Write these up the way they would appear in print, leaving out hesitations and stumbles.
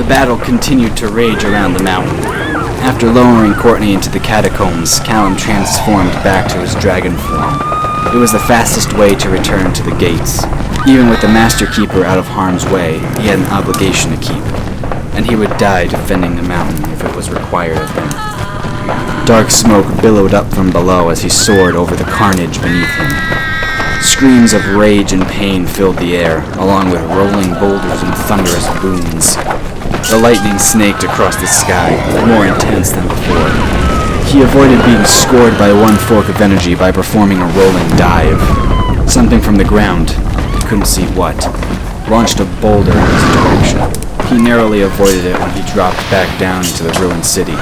battle continued to rage around the mountain. After lowering Courtney into the catacombs, Callum transformed back to his dragon form. It was the fastest way to return to the gates. Even with the Master Keeper out of harm's way, he had an obligation to keep, and he would die defending the mountain if it was required of him. Dark smoke billowed up from below as he soared over the carnage beneath him. Screams of rage and pain filled the air, along with rolling boulders and thunderous booms. The lightning snaked across the sky, more intense than before. He avoided being scored by one fork of energy by performing a rolling dive. Something from the ground, he couldn't see what, launched a boulder in his direction. He narrowly avoided it when he dropped back down into the ruined city,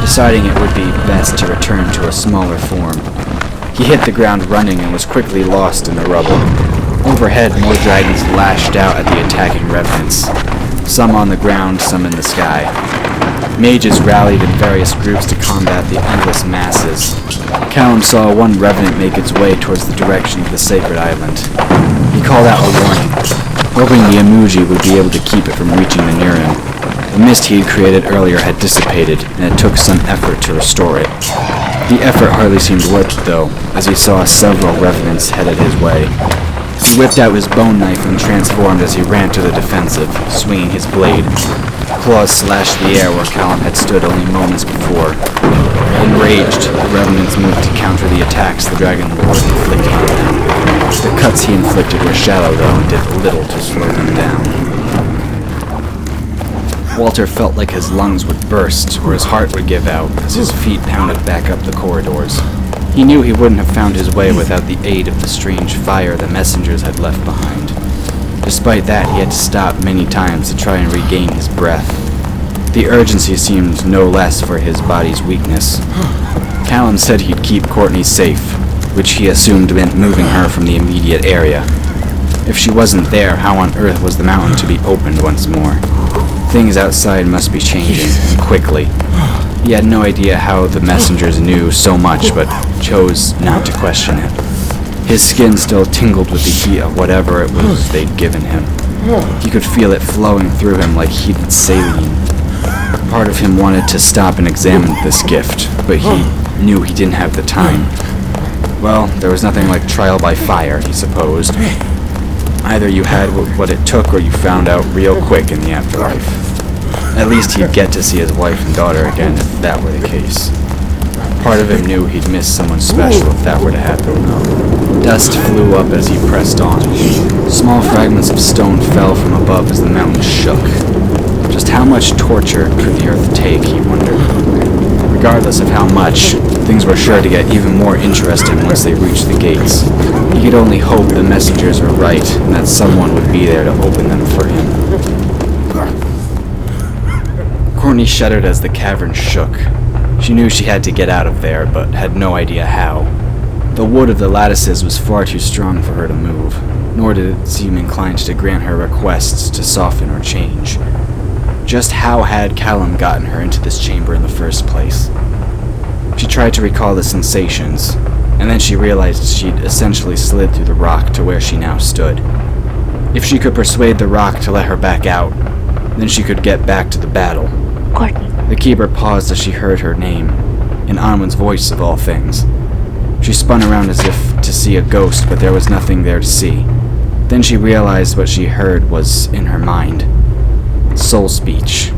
deciding it would be best to return to a smaller form. He hit the ground running and was quickly lost in the rubble. Overhead, more dragons lashed out at the attacking revenants, some on the ground, some in the sky. Mages rallied in various groups to combat the endless masses. Callum saw one revenant make its way towards the direction of the sacred island. He called out a warning, hoping the emoji would be able to keep it from reaching the near him. The mist he had created earlier had dissipated, and it took some effort to restore it. The effort hardly seemed worth it, though, as he saw several revenants headed his way. He whipped out his bone knife and transformed as he ran to the defensive, swinging his blade. Claws slashed the air where Callum had stood only moments before. Enraged, the revenants moved to counter the attacks the Dragon Lord inflicted on them. The cuts he inflicted were shallow, though, and did little to slow them down. Walter felt like his lungs would burst or his heart would give out as his feet pounded back up the corridors. He knew he wouldn't have found his way without the aid of the strange fire the messengers had left behind. Despite that, he had to stop many times to try and regain his breath. The urgency seemed no less for his body's weakness. Callum said he'd keep Courtney safe, which he assumed meant moving her from the immediate area. If she wasn't there, how on earth was the mountain to be opened once more? Things outside must be changing, and quickly. He had no idea how the messengers knew so much, but chose not to question it. His skin still tingled with the heat of whatever it was they'd given him. He could feel it flowing through him like heated saline. Part of him wanted to stop and examine this gift, but he knew he didn't have the time. Well, there was nothing like trial by fire, he supposed. Either you had what it took or you found out real quick in the afterlife. At least he'd get to see his wife and daughter again if that were the case. Part of him knew he'd miss someone special if that were to happen, though. Dust flew up as he pressed on. Small fragments of stone fell from above as the mountain shook. Just how much torture could the earth take, he wondered. Regardless of how much, things were sure to get even more interesting once they reached the gates. He could only hope the messengers were right and that someone would be there to open them for him. Courtney shuddered as the cavern shook. She knew she had to get out of there, but had no idea how. The wood of the lattices was far too strong for her to move, nor did it seem inclined to grant her requests to soften or change. Just how had Callum gotten her into this chamber in the first place? She tried to recall the sensations, and then she realized she'd essentially slid through the rock to where she now stood. If she could persuade the rock to let her back out, then she could get back to the battle. Courtney. The keeper paused as she heard her name, in Anwen's voice of all things. She spun around as if to see a ghost, but there was nothing there to see. Then she realized what she heard was in her mind. Soul speech,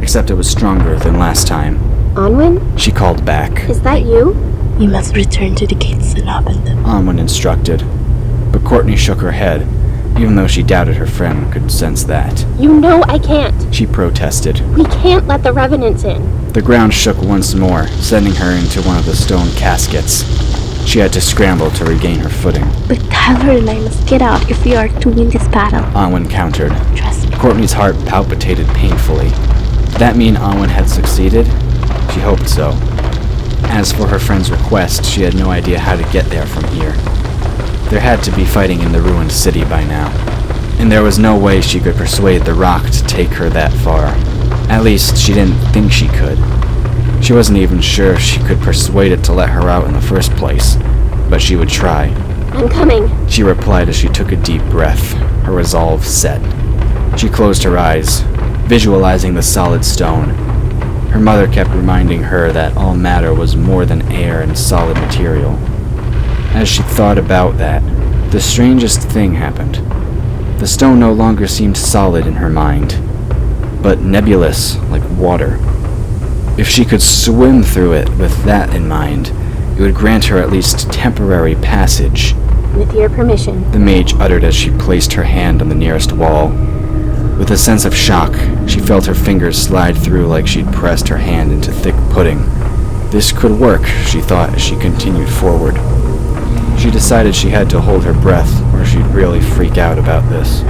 except it was stronger than last time. Anwen? She called back. Is that you? You must return to the gates and open them. Anwen instructed, but Courtney shook her head, even though she doubted her friend could sense that. You know I can't. She protested. We can't let the revenants in. The ground shook once more, sending her into one of the stone caskets. She had to scramble to regain her footing. But Tyler and I must get out if we are to win this battle. Anwen countered. Trust me. Courtney's heart palpitated painfully. Did that mean Anwen had succeeded? She hoped so. As for her friend's request, she had no idea how to get there from here. There had to be fighting in the ruined city by now, and there was no way she could persuade the rock to take her that far. At least, she didn't think she could. She wasn't even sure if she could persuade it to let her out in the first place, but she would try. I'm coming, She replied as she took a deep breath, her resolve set. She closed her eyes, visualizing the solid stone. Her mother kept reminding her that all matter was more than air and solid material. As she thought about that, the strangest thing happened. The stone no longer seemed solid in her mind, but nebulous like water. If she could swim through it with that in mind, it would grant her at least temporary passage. With your permission. The mage uttered as she placed her hand on the nearest wall. With a sense of shock, she felt her fingers slide through like she'd pressed her hand into thick pudding. This could work, she thought as she continued forward. She decided she had to hold her breath or she'd really freak out about this.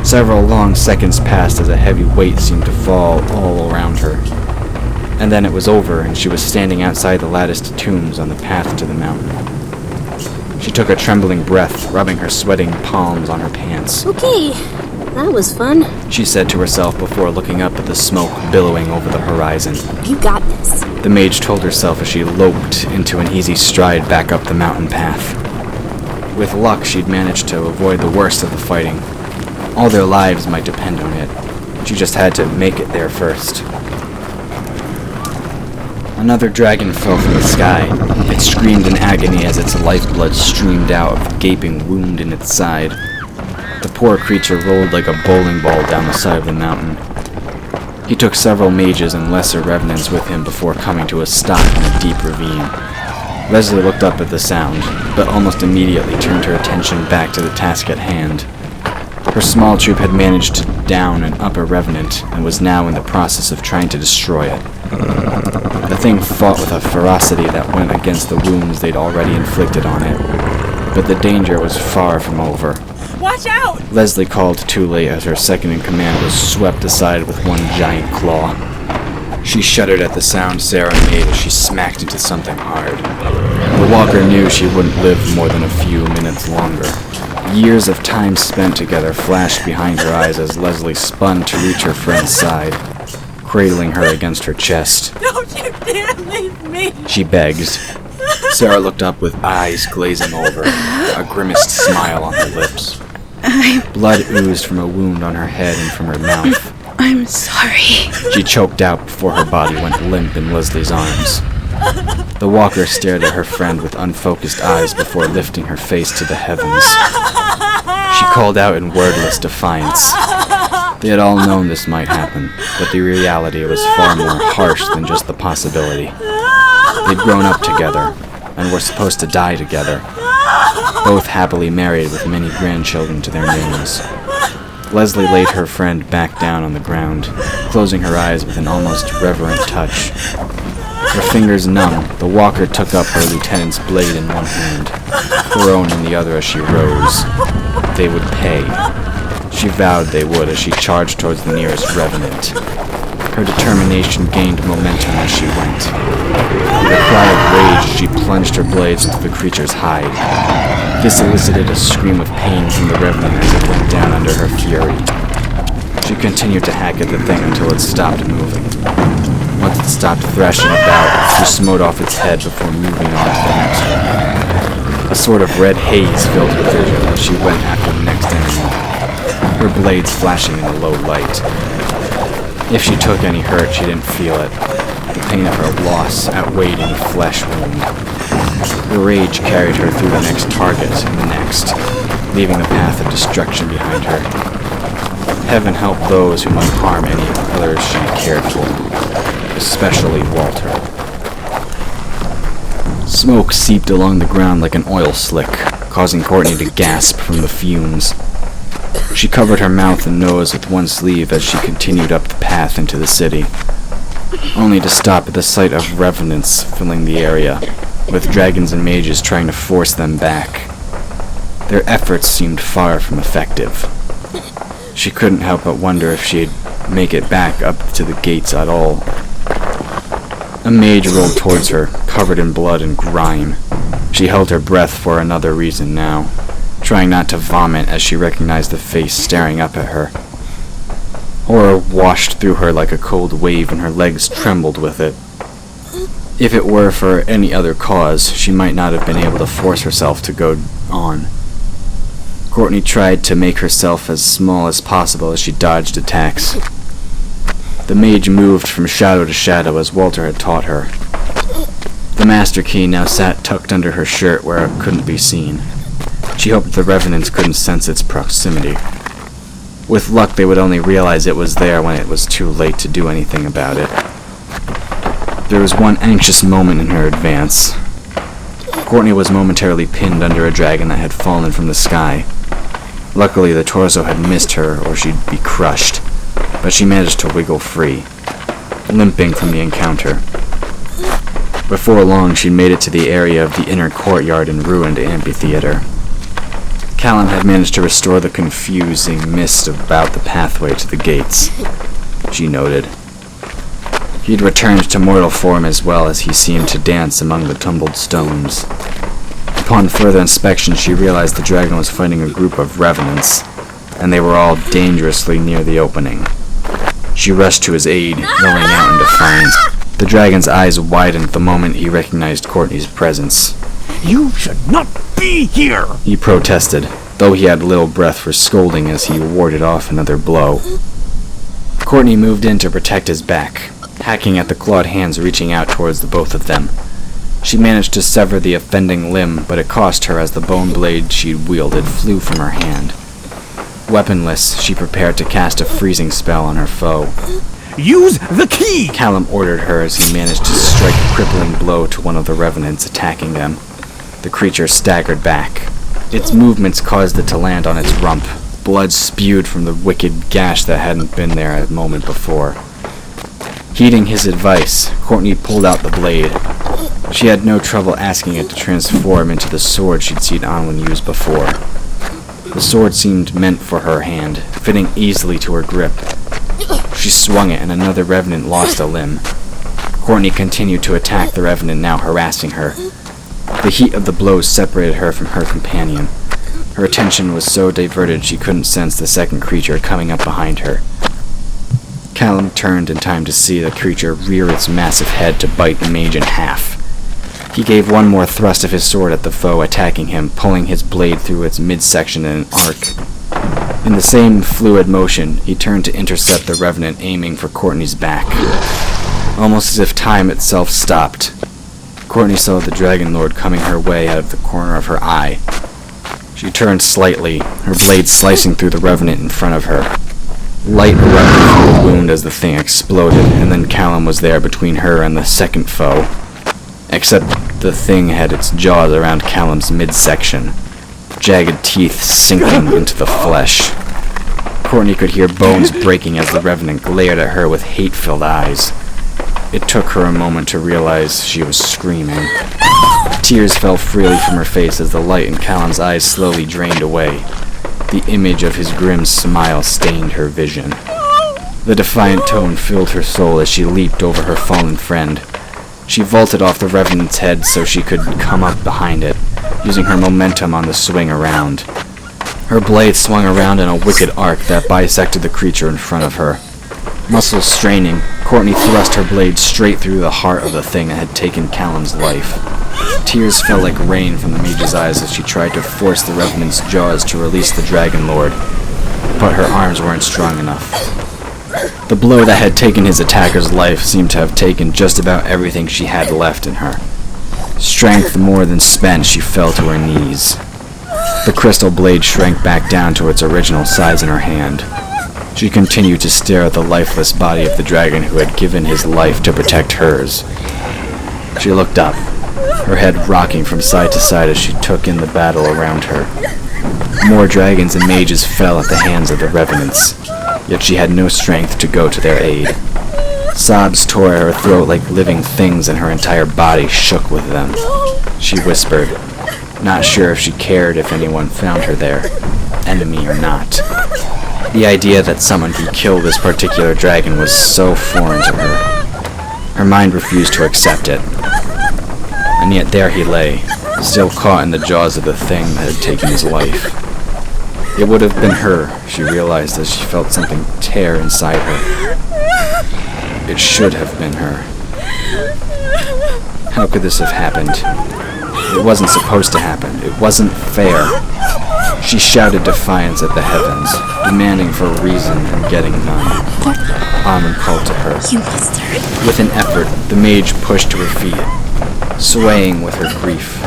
Several long seconds passed as a heavy weight seemed to fall all around her. And then it was over and she was standing outside the latticed tombs on the path to the mountain. She took a trembling breath, rubbing her sweating palms on her pants. Okay, that was fun. She said to herself before looking up at the smoke billowing over the horizon. You got this. The mage told herself as she loped into an easy stride back up the mountain path. With luck, she'd managed to avoid the worst of the fighting. All their lives might depend on it. She just had to make it there first. Another dragon fell from the sky. It screamed in agony as its lifeblood streamed out of the gaping wound in its side. The poor creature rolled like a bowling ball down the side of the mountain. He took several mages and lesser revenants with him before coming to a stop in a deep ravine. Leslie looked up at the sound, but almost immediately turned her attention back to the task at hand. Her small troop had managed to down an upper revenant and was now in the process of trying to destroy it. The thing fought with a ferocity that went against the wounds they'd already inflicted on it, but the danger was far from over. Watch out! Leslie called too late as her second-in-command was swept aside with one giant claw. She shuddered at the sound Sarah made as she smacked into something hard. The walker knew she wouldn't live more than a few minutes longer. Years of time spent together flashed behind her eyes as Leslie spun to reach her friend's side, cradling her against her chest. Don't you dare leave me! She begged. Sarah looked up with eyes glazing over, a grimaced smile on her lips. Blood oozed from a wound on her head and from her mouth. I'm sorry. She choked out before her body went limp in Leslie's arms. The walker stared at her friend with unfocused eyes before lifting her face to the heavens. She called out in wordless defiance. They had all known this might happen, but the reality was far more harsh than just the possibility. They'd grown up together, and were supposed to die together, both happily married with many grandchildren to their names. Leslie laid her friend back down on the ground, closing her eyes with an almost reverent touch. Her fingers numb, the walker took up her lieutenant's blade in one hand, her own in the other as she rose. They would pay. She vowed they would as she charged towards the nearest revenant. Her determination gained momentum as she went. With a cry of rage, she plunged her blades into the creature's hide. This elicited a scream of pain from the revenant as it went down under her fury. She continued to hack at the thing until it stopped moving. Once it stopped thrashing about, she smote off its head before moving on to the next one. A sort of red haze filled her vision as she went after the next enemy, her blades flashing in the low light. If she took any hurt, she didn't feel it. The pain of her loss outweighed any flesh wound. Her rage carried her through the next target and the next, leaving the path of destruction behind her. Heaven help those who might harm any others she cared for, especially Walter. Smoke seeped along the ground like an oil slick, causing Courtney to gasp from the fumes. She covered her mouth and nose with one sleeve as she continued up the path into the city, only to stop at the sight of revenants filling the area, with dragons and mages trying to force them back. Their efforts seemed far from effective. She couldn't help but wonder if she'd make it back up to the gates at all. A mage rolled towards her, covered in blood and grime. She held her breath for another reason now, trying not to vomit as she recognized the face staring up at her. Horror washed through her like a cold wave and her legs trembled with it. If it were for any other cause, she might not have been able to force herself to go on. Courtney tried to make herself as small as possible as she dodged attacks. The mage moved from shadow to shadow as Walter had taught her. The master key now sat tucked under her shirt where it couldn't be seen. She hoped the revenants couldn't sense its proximity. With luck, they would only realize it was there when it was too late to do anything about it. There was one anxious moment in her advance. Courtney was momentarily pinned under a dragon that had fallen from the sky. Luckily, the torso had missed her, or she'd be crushed, but she managed to wiggle free, limping from the encounter. Before long, she made it to the area of the inner courtyard and ruined amphitheater. Callum had managed to restore the confusing mist about the pathway to the gates, she noted. He'd returned to mortal form as well as he seemed to dance among the tumbled stones. Upon further inspection, she realized the dragon was fighting a group of revenants, and they were all dangerously near the opening. She rushed to his aid, yelling out in defiance. The dragon's eyes widened the moment he recognized Courtney's presence. You should not be here! He protested, though he had little breath for scolding as he warded off another blow. Courtney moved in to protect his back, hacking at the clawed hands reaching out towards the both of them. She managed to sever the offending limb, but it cost her as the bone blade she'd wielded flew from her hand. Weaponless, she prepared to cast a freezing spell on her foe. Use the key! Callum ordered her as he managed to strike a crippling blow to one of the revenants attacking them. The creature staggered back. Its movements caused it to land on its rump. Blood spewed from the wicked gash that hadn't been there a moment before. Heeding his advice, Courtney pulled out the blade. She had no trouble asking it to transform into the sword she'd seen Anwen use before. The sword seemed meant for her hand, fitting easily to her grip. She swung it and another revenant lost a limb. Courtney continued to attack the revenant now harassing her. The heat of the blows separated her from her companion. Her attention was so diverted she couldn't sense the second creature coming up behind her. Callum turned in time to see the creature rear its massive head to bite the mage in half. He gave one more thrust of his sword at the foe attacking him, pulling his blade through its midsection in an arc. In the same fluid motion, he turned to intercept the revenant aiming for Courtney's back. Almost as if time itself stopped, Courtney saw the Dragon Lord coming her way out of the corner of her eye. She turned slightly, her blade slicing through the revenant in front of her. Light erupted from the wound as the thing exploded, and then Callum was there between her and the second foe. Except the thing had its jaws around Callum's midsection, jagged teeth sinking into the flesh. Courtney could hear bones breaking as the revenant glared at her with hate-filled eyes. It took her a moment to realize she was screaming. Tears fell freely from her face as the light in Callum's eyes slowly drained away. The image of his grim smile stained her vision. The defiant tone filled her soul as she leaped over her fallen friend. She vaulted off the revenant's head so she could come up behind it, using her momentum on the swing around. Her blade swung around in a wicked arc that bisected the creature in front of her. Muscles straining, Courtney thrust her blade straight through the heart of the thing that had taken Callum's life. Tears fell like rain from the mage's eyes as she tried to force the revenant's jaws to release the Dragon Lord, but her arms weren't strong enough. The blow that had taken his attacker's life seemed to have taken just about everything she had left in her. Strength more than spent, she fell to her knees. The crystal blade shrank back down to its original size in her hand. She continued to stare at the lifeless body of the dragon who had given his life to protect hers. She looked up, her head rocking from side to side as she took in the battle around her. More dragons and mages fell at the hands of the revenants, yet she had no strength to go to their aid. Sobs tore at her throat like living things and her entire body shook with them. She whispered, not sure if she cared if anyone found her there, enemy or not. The idea that someone could kill this particular dragon was so foreign to her. Her mind refused to accept it. And yet there he lay, still caught in the jaws of the thing that had taken his life. It would have been her, she realized as she felt something tear inside her. It should have been her. How could this have happened? It wasn't supposed to happen. It wasn't fair. She shouted defiance at the heavens, demanding for a reason and getting none. Anwen called to her. You must hurry. With an effort, the mage pushed to her feet, swaying with her grief.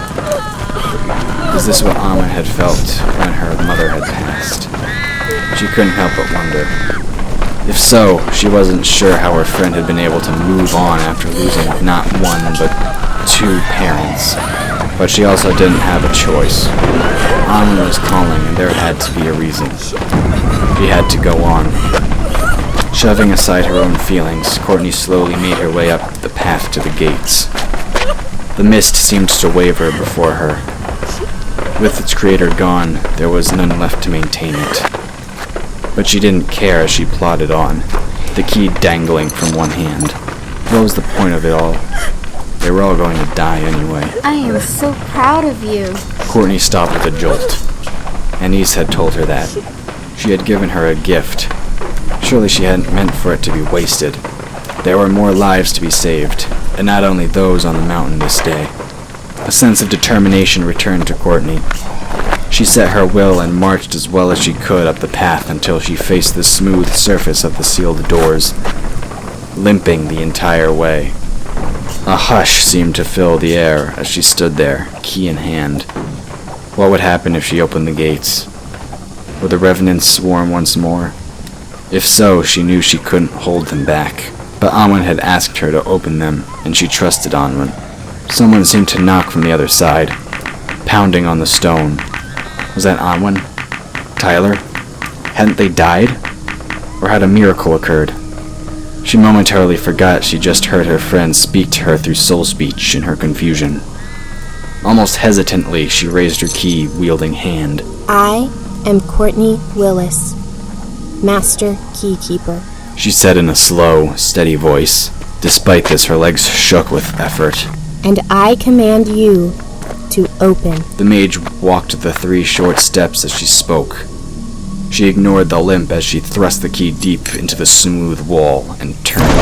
Was this what Anwen had felt when her mother had passed? She couldn't help but wonder. If so, she wasn't sure how her friend had been able to move on after losing not one, but 2 parents. But she also didn't have a choice. Anwen was calling, and there had to be a reason. She had to go on. Shoving aside her own feelings, Courtney slowly made her way up the path to the gates. The mist seemed to waver before her. With its creator gone, there was none left to maintain it. But she didn't care as she plodded on, the key dangling from one hand. What was the point of it all? They were all going to die anyway. I am so proud of you. Courtney stopped with a jolt. Anise had told her that. She had given her a gift. Surely she hadn't meant for it to be wasted. There were more lives to be saved, and not only those on the mountain this day. A sense of determination returned to Courtney. She set her will and marched as well as she could up the path until she faced the smooth surface of the sealed doors, limping the entire way. A hush seemed to fill the air as she stood there, key in hand. What would happen if she opened the gates? Would the revenants swarm once more? If so, she knew she couldn't hold them back. But Anwen had asked her to open them, and she trusted Anwen. Someone seemed to knock from the other side, pounding on the stone. Was that Anwen? Tyler? Hadn't they died? Or had a miracle occurred? She momentarily forgot she just heard her friend speak to her through soul speech in her confusion. Almost hesitantly, she raised her key-wielding hand. I am Courtney Willis, Master Keykeeper. She said in a slow, steady voice. Despite this, her legs shook with effort. And I command you to open. The mage walked the 3 short steps as she spoke. She ignored the limp as she thrust the key deep into the smooth wall and turned it.